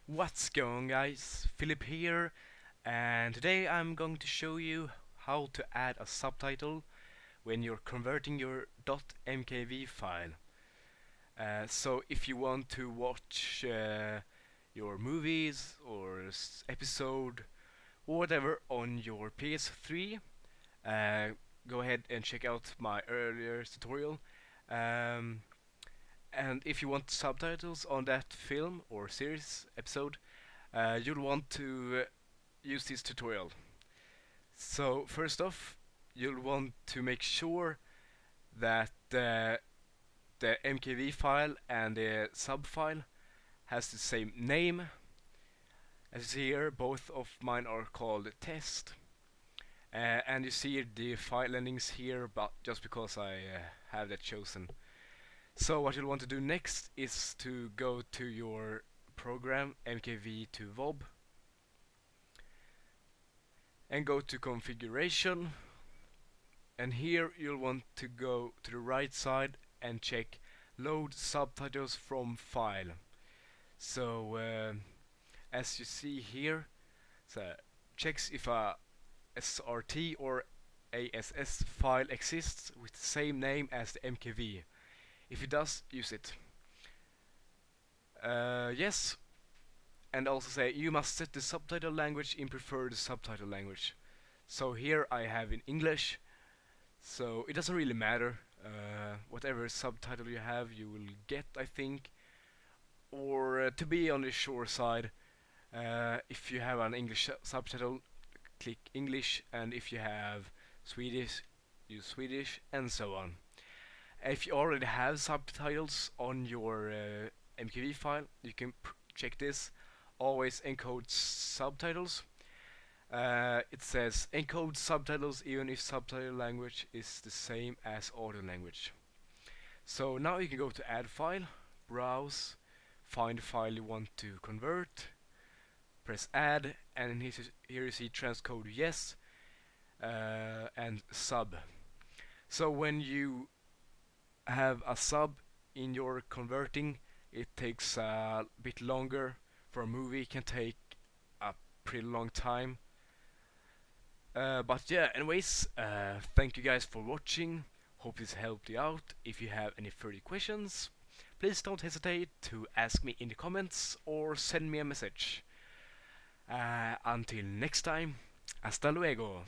What's going on, guys? Filip here, and today I'm going to show you how to add a subtitle when you're converting your .mkv file. So if you want to watch your movies or episode or whatever on your PS3, uh, go ahead and check out my earlier tutorial. Um, and if you want subtitles on that film or series episode, you'll want to use this tutorial. So first off, you'll want to make sure that the mkv file and the sub file has the same name. As you see here, both of mine are called test. And you see the file endings here, but just because I have that chosen. So what you'll want to do next is to go to your program mkv2vob and go to configuration, and here you'll want to go to the right side and check load subtitles from file. So as you see here, so checks if a SRT or ASS file exists with the same name as the mkv. If it does, use it. Yes, and also say you must set the subtitle language in preferred subtitle language. So here I have in English, so it doesn't really matter. Whatever subtitle you have, you will get, I think. Or to be on the sure side, if you have an English subtitle, click English, and if you have Swedish, use Swedish, and so on. If you already have subtitles on your mkv file, you can check this. Always encode subtitles. It says encode subtitles even if subtitle language is the same as audio language. So now you can go to add file, browse, find the file you want to convert, press add, and here you see transcode yes and sub. So when you have a sub in your converting, it takes a bit longer. For a movie, it can take a pretty long time. But yeah, anyways, thank you guys for watching. Hope this helped you out. If you have any further questions, please don't hesitate to ask me in the comments or send me a message. Until next time, hasta luego.